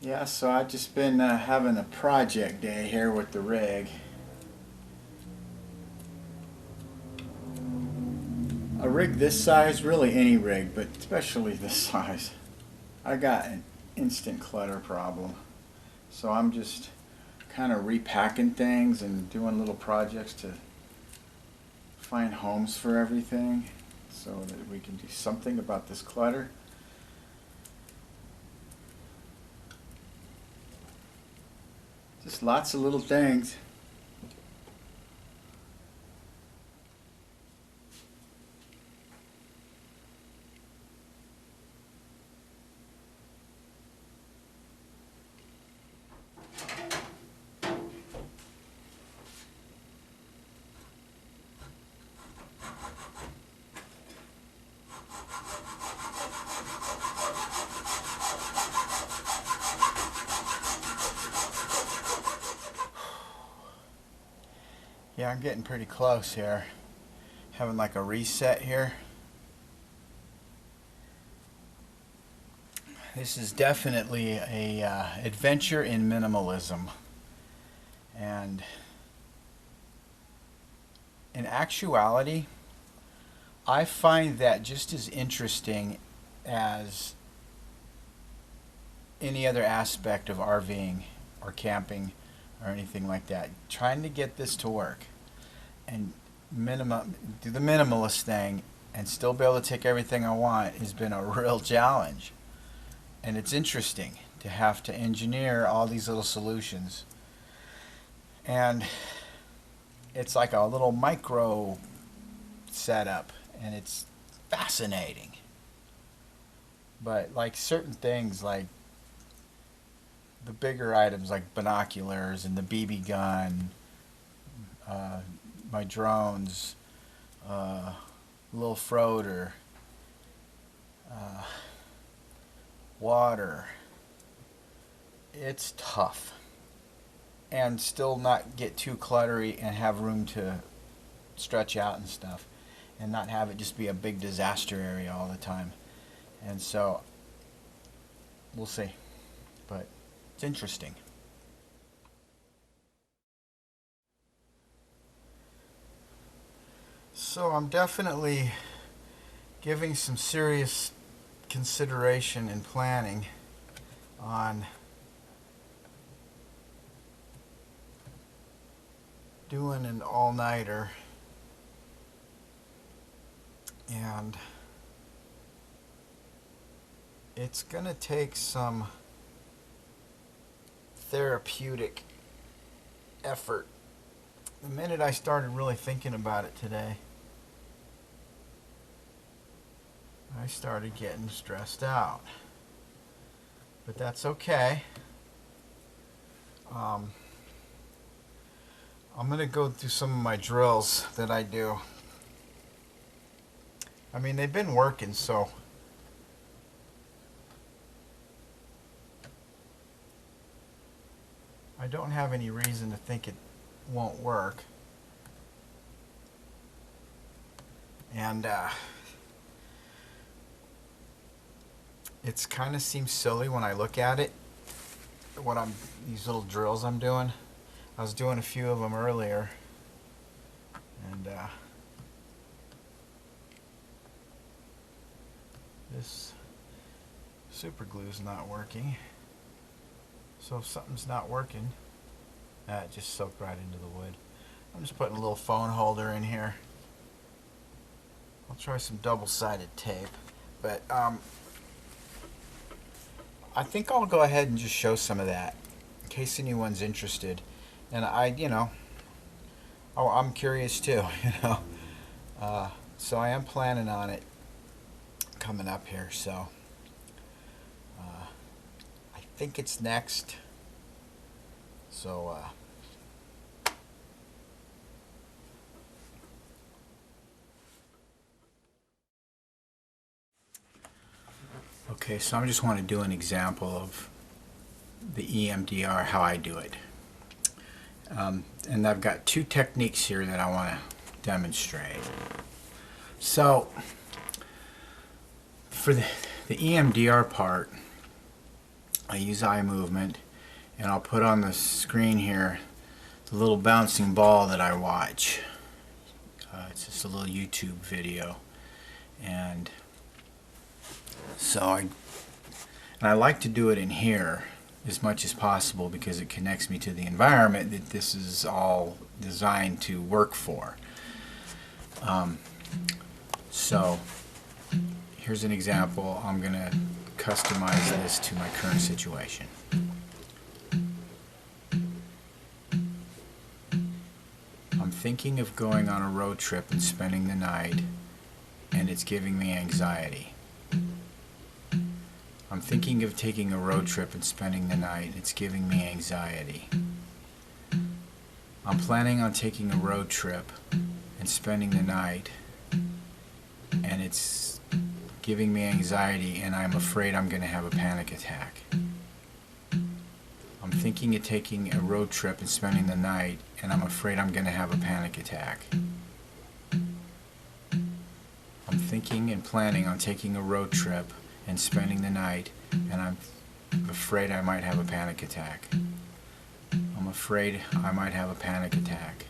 Yeah, so I've just been having a project day here with the rig. A rig this size, really any rig, but especially this size, I got an instant clutter problem. So I'm just kind of repacking things and doing little projects to find homes for everything so that we can do something about this clutter. Just lots of little things. Yeah, I'm getting pretty close here. Having like a reset here. This is definitely a adventure in minimalism. And in actuality, I find that just as interesting as any other aspect of RVing or camping or anything like that. Trying to get this to work and do the minimalist thing and still be able to take everything I want has been a real challenge. And it's interesting to have to engineer all these little solutions. And it's like a little micro setup, and it's fascinating. But like certain things, like the bigger items like binoculars and the BB gun, my drones, little froder, water, it's tough. And still not get too cluttery and have room to stretch out and stuff, and not have it just be a big disaster area all the time. And so we'll see, but it's interesting. So I'm definitely giving some serious consideration and planning on doing an all-nighter, and it's gonna take some therapeutic effort. The minute I started really thinking about it today, I started getting stressed out. But that's okay. I'm going to go through some of my drills that I do. I mean, they've been working, so I don't have any reason to think it won't work. And it's kind of seems silly when I look at it, these little drills I'm doing. I was doing a few of them earlier, and this super glue is not working. So if something's not working, it just soaked right into the wood. I'm just putting a little phone holder in here. I'll try some double-sided tape, but I think I'll go ahead and just show some of that in case anyone's interested. And I'm curious too, so I am planning on it coming up here. So I think it's next. So okay, so I just want to do an example of the EMDR, how I do it. And I've got two techniques here that I want to demonstrate. So for the EMDR part, I use eye movement, and I'll put on the screen here the little bouncing ball that I watch. It's just a little YouTube video, and so I like to do it in here as much as possible because it connects me to the environment that this is all designed to work for. So here's an example. I'm going to customize this to my current situation. I'm thinking of going on a road trip and spending the night, and it's giving me anxiety. I'm thinking of taking a road trip and spending the night. It's giving me anxiety. I'm planning on taking a road trip and spending the night, and it's giving me anxiety, and I'm afraid I'm going to have a panic attack. I'm thinking of taking a road trip and spending the night, and I'm afraid I'm going to have a panic attack. I'm thinking and planning on taking a road trip and spending the night, and I'm afraid I might have a panic attack. I'm afraid I might have a panic attack.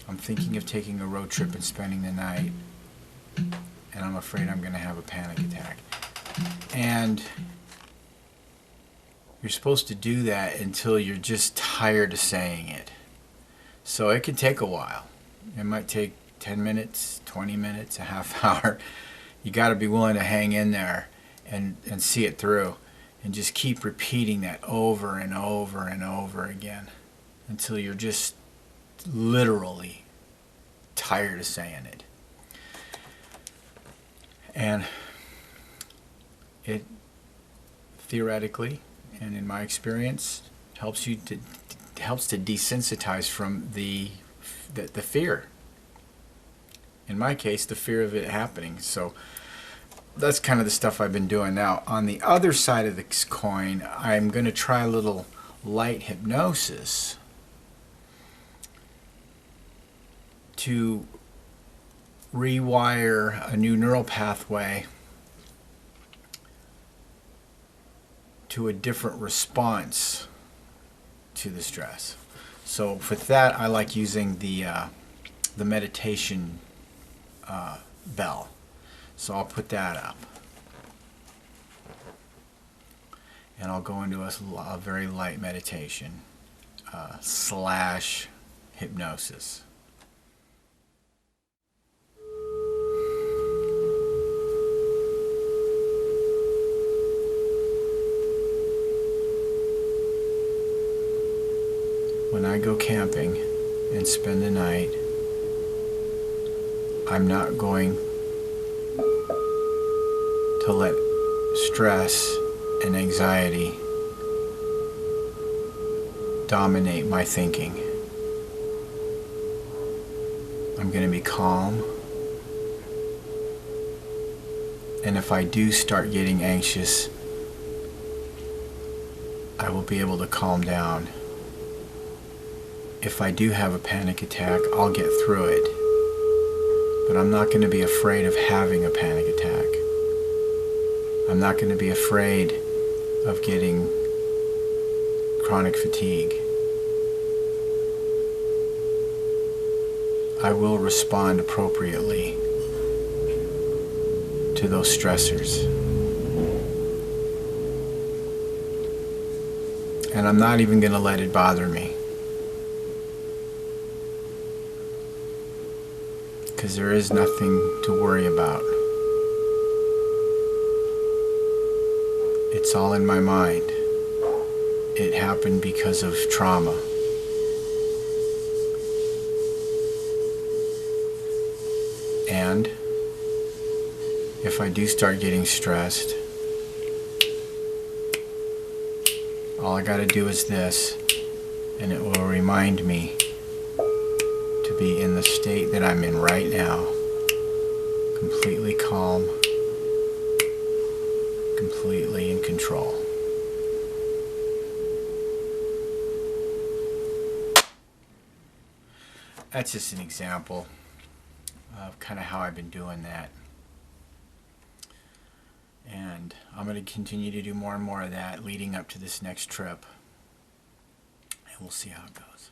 I'm thinking of taking a road trip and spending the night, and I'm afraid I'm going to have a panic attack. And you're supposed to do that until you're just tired of saying it. So it can take a while. It might take 10 minutes, 20 minutes, a half hour. You got to be willing to hang in there and see it through, and just keep repeating that over and over and over again until you're just literally tired of saying it. And it theoretically, and in my experience, helps to desensitize from the fear. In my case, the fear of it happening. So that's kind of the stuff I've been doing. Now, on the other side of this coin, I'm going to try a little light hypnosis to rewire a new neural pathway to a different response to the stress. So with that, I like using the meditation bell. So I'll put that up, and I'll go into a very light meditation slash hypnosis. When I go camping and spend the night, I'm not going to let stress and anxiety dominate my thinking. I'm going to be calm, and if I do start getting anxious, I will be able to calm down. If I do have a panic attack, I'll get through it. But I'm not going to be afraid of having a panic attack. I'm not going to be afraid of getting chronic fatigue. I will respond appropriately to those stressors. And I'm not even going to let it bother me. Because there is nothing to worry about. It's all in my mind. It happened because of trauma. And if I do start getting stressed, all I gotta do is this, and it will remind me to be in the state that I'm in right now, completely calm, completely in control. That's just an example of kind of how I've been doing that. And I'm going to continue to do more and more of that leading up to this next trip. And we'll see how it goes.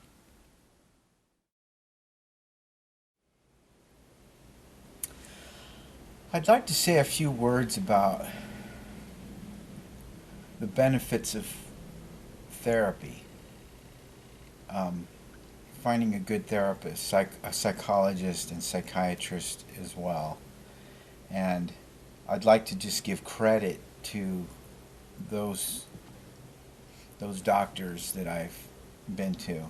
I'd like to say a few words about the benefits of therapy. Finding a good therapist, a psychologist and psychiatrist as well. And I'd like to just give credit to those doctors that I've been to.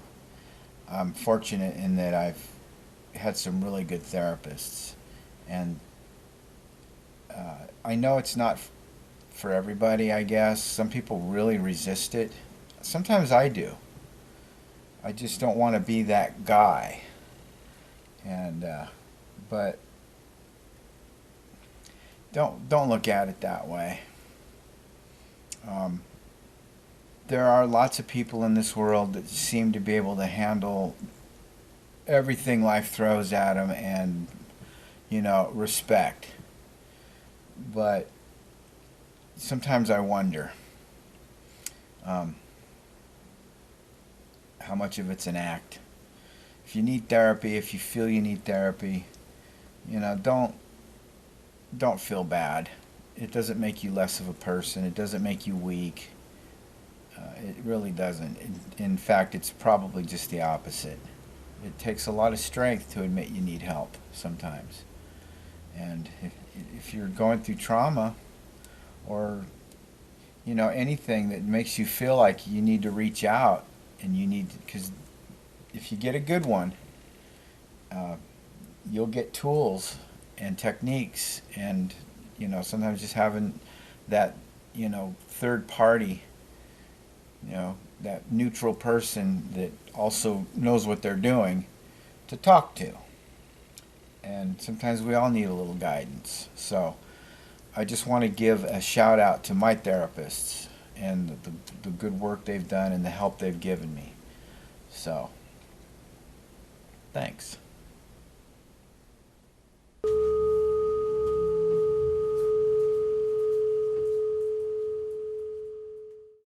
I'm fortunate in that I've had some really good therapists, and I know it's not for everybody, I guess. Some people really resist it. Sometimes I do. I just don't want to be that guy. And but don't look at it that way. There are lots of people in this world that seem to be able to handle everything life throws at them and, respect. But sometimes I wonder how much of it's an act. If you need therapy, if you feel you need therapy, don't feel bad. It doesn't make you less of a person. It doesn't make you weak. It really doesn't. In fact, it's probably just the opposite. It takes a lot of strength to admit you need help sometimes. And if you're going through trauma or anything that makes you feel like you need to reach out, and you need to, because if you get a good one, you'll get tools and techniques, and sometimes just having that third party, that neutral person that also knows what they're doing to talk to. And sometimes we all need a little guidance. So I just want to give a shout out to my therapists and the good work they've done and the help they've given me. So, thanks.